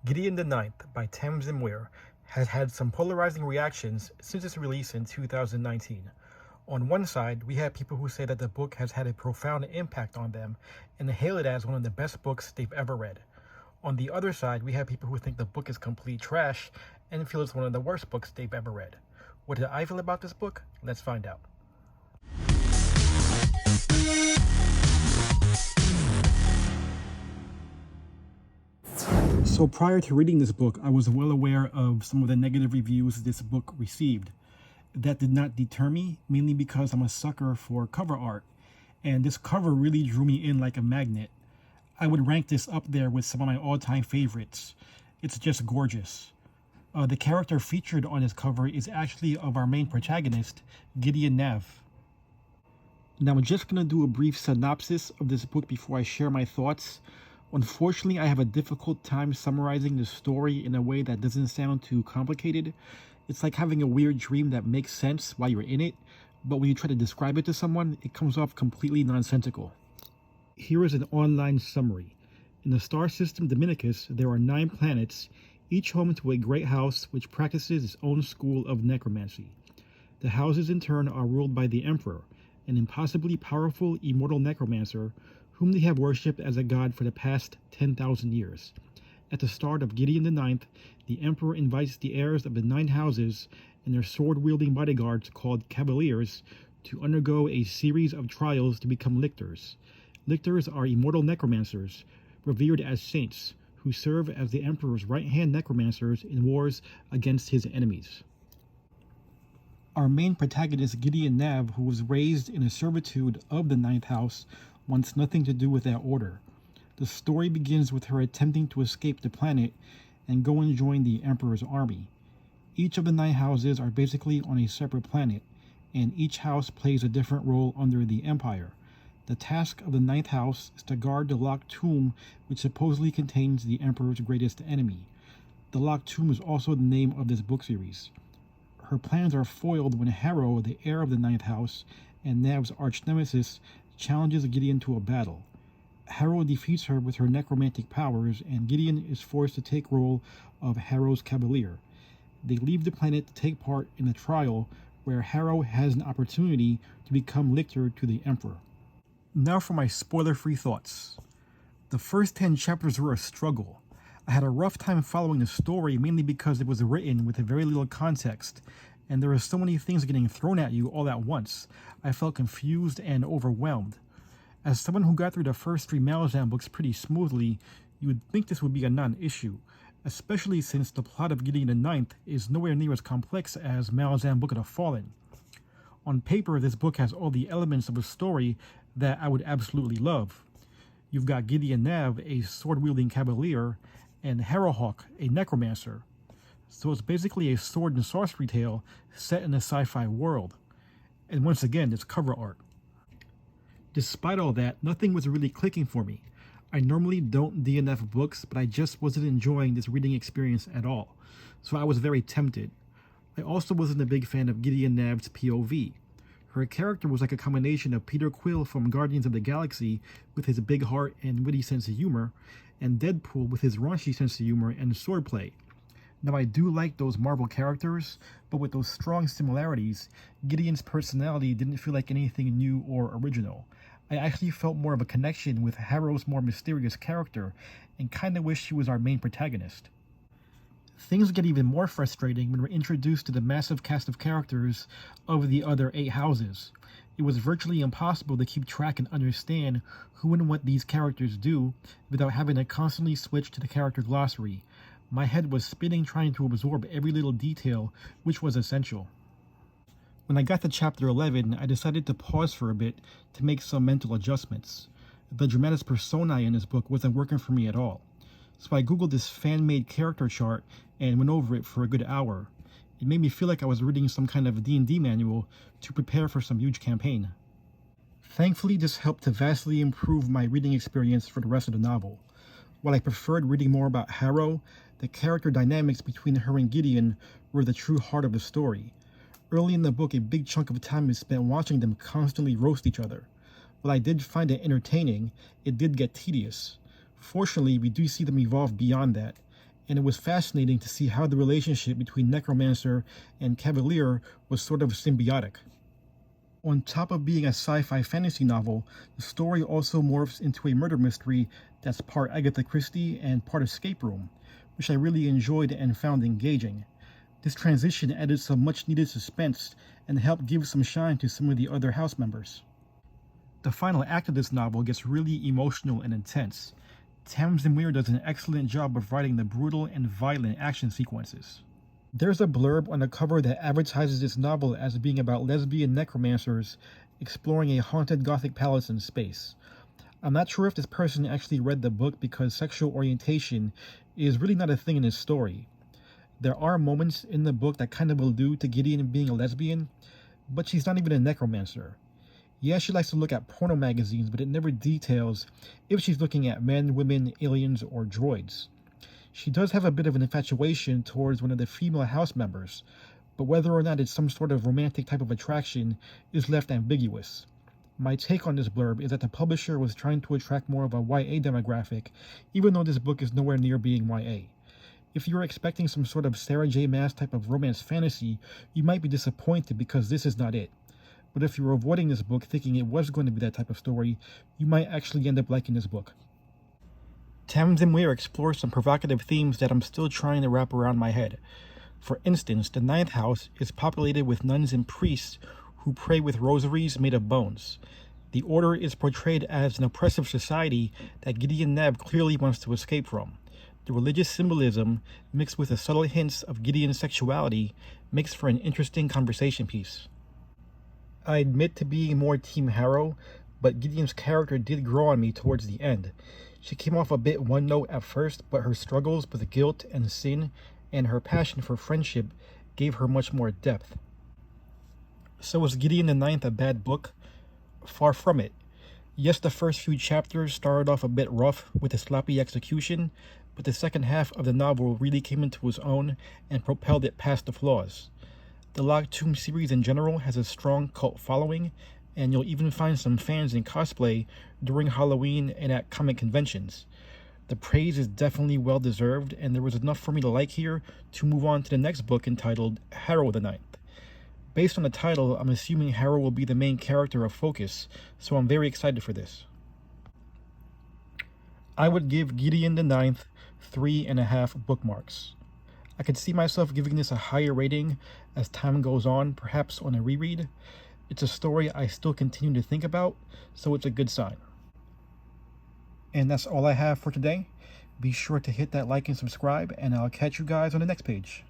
Gideon the Ninth by Tamsyn Muir has had some polarizing reactions since its release in 2019. On one side, we have people who say that the book has had a profound impact on them and hail it as one of the best books they've ever read. On the other side, we have people who think the book is complete trash and feel it's one of the worst books they've ever read. What did I feel about this book? Let's find out. So prior to reading this book, I was well aware of some of the negative reviews this book received. That did not deter me, mainly because I'm a sucker for cover art, and this cover really drew me in like a magnet. I would rank this up there with some of my all-time favorites. It's just gorgeous. The character featured on this cover is actually of our main protagonist, Gideon Nav. Now I'm just going to do a brief synopsis of this book before I share my thoughts. Unfortunately, I have a difficult time summarizing the story in a way that doesn't sound too complicated. It's like having a weird dream that makes sense while you're in it, but when you try to describe it to someone, it comes off completely nonsensical. Here is an online summary. In the star system Dominicus, there are 9 planets, each home to a great house which practices its own school of necromancy. The houses in turn are ruled by the Emperor, an impossibly powerful immortal necromancer whom they have worshipped as a god for the past 10,000 years. At the start of Gideon the Ninth, the Emperor invites the heirs of the 9 houses and their sword-wielding bodyguards called Cavaliers to undergo a series of trials to become lictors. Lictors are immortal necromancers, revered as saints, who serve as the Emperor's right-hand necromancers in wars against his enemies. Our main protagonist, Gideon Nav, who was raised in a servitude of the 9th house, wants nothing to do with that order. The story begins with her attempting to escape the planet and go and join the Emperor's army. Each of the 9 houses are basically on a separate planet, and each house plays a different role under the Empire. The task of the 9th house is to guard the locked tomb which supposedly contains the Emperor's greatest enemy. The locked tomb is also the name of this book series. Her plans are foiled when Harrow, the heir of the 9th house, and Nav's arch-nemesis, challenges Gideon to a battle. Harrow defeats her with her necromantic powers, and Gideon is forced to take role of Harrow's cavalier. They leave the planet to take part in a trial where Harrow has an opportunity to become lictor to the Emperor. Now for my spoiler-free thoughts. The first 10 chapters were a struggle. I had a rough time following the story, mainly because it was written with very little context, and there were so many things getting thrown at you all at once. I felt confused and overwhelmed. As someone who got through the first 3 Malazan books pretty smoothly, you would think this would be a non-issue, especially since the plot of Gideon the Ninth is nowhere near as complex as Malazan Book of the Fallen. On paper, this book has all the elements of a story that I would absolutely love. You've got Gideon Nav, a sword-wielding cavalier, and Harrowhawk, a necromancer. So it's basically a sword and sorcery tale set in a sci-fi world. And once again, it's cover art. Despite all that, nothing was really clicking for me. I normally don't DNF books, but I just wasn't enjoying this reading experience at all. So I was very tempted. I also wasn't a big fan of Gideon Nav's POV. Her character was like a combination of Peter Quill from Guardians of the Galaxy with his big heart and witty sense of humor, and Deadpool with his raunchy sense of humor and swordplay. Now I do like those Marvel characters, but with those strong similarities, Gideon's personality didn't feel like anything new or original. I actually felt more of a connection with Harrow's more mysterious character, and kinda wish she was our main protagonist. Things get even more frustrating when we're introduced to the massive cast of characters of the other 8 houses. It was virtually impossible to keep track and understand who and what these characters do without having to constantly switch to the character glossary. My head was spinning trying to absorb every little detail, which was essential. When I got to chapter 11, I decided to pause for a bit to make some mental adjustments. The dramatis personae in this book wasn't working for me at all. So I googled this fan-made character chart and went over it for a good hour. It made me feel like I was reading some kind of D&D manual to prepare for some huge campaign. Thankfully, this helped to vastly improve my reading experience for the rest of the novel. While I preferred reading more about Harrow, the character dynamics between her and Gideon were the true heart of the story. Early in the book, a big chunk of time is spent watching them constantly roast each other. While I did find it entertaining, it did get tedious. Fortunately, we do see them evolve beyond that, and it was fascinating to see how the relationship between Necromancer and Cavalier was sort of symbiotic. On top of being a sci-fi fantasy novel, the story also morphs into a murder mystery that's part Agatha Christie and part escape room, which I really enjoyed and found engaging. This transition added some much-needed suspense and helped give some shine to some of the other house members. The final act of this novel gets really emotional and intense. Tamsyn Muir does an excellent job of writing the brutal and violent action sequences. There's a blurb on the cover that advertises this novel as being about lesbian necromancers exploring a haunted Gothic palace in space. I'm not sure if this person actually read the book because sexual orientation is really not a thing in this story. There are moments in the book that kind of allude to Gideon being a lesbian, but she's not even a necromancer. Yeah, she likes to look at porno magazines, but it never details if she's looking at men, women, aliens, or droids. She does have a bit of an infatuation towards one of the female house members, but whether or not it's some sort of romantic type of attraction is left ambiguous. My take on this blurb is that the publisher was trying to attract more of a YA demographic, even though this book is nowhere near being YA. If you're expecting some sort of Sarah J. Maas type of romance fantasy, you might be disappointed because this is not it. But if you're avoiding this book thinking it was going to be that type of story, you might actually end up liking this book. Tamsyn Muir explores some provocative themes that I'm still trying to wrap around my head. For instance, the ninth house is populated with nuns and priests who pray with rosaries made of bones. The order is portrayed as an oppressive society that Gideon Neb clearly wants to escape from. The religious symbolism, mixed with the subtle hints of Gideon's sexuality, makes for an interesting conversation piece. I admit to being more Team Harrow, but Gideon's character did grow on me towards the end. She came off a bit one note at first, but her struggles with guilt and sin and her passion for friendship gave her much more depth. So was Gideon the Ninth a bad book? Far from it. Yes, the first few chapters started off a bit rough with a sloppy execution, but the second half of the novel really came into its own and propelled it past the flaws. The Locked Tomb series in general has a strong cult following, and you'll even find some fans in cosplay during Halloween and at comic conventions. The praise is definitely well deserved, and there was enough for me to like here to move on to the next book entitled Harrow the Ninth. Based on the title, I'm assuming Harrow will be the main character of focus, so I'm very excited for this. I would give Gideon the Ninth 3.5 bookmarks. I could see myself giving this a higher rating as time goes on, perhaps on a reread. It's a story I still continue to think about, so it's a good sign. And that's all I have for today. Be sure to hit that like and subscribe, and I'll catch you guys on the next page.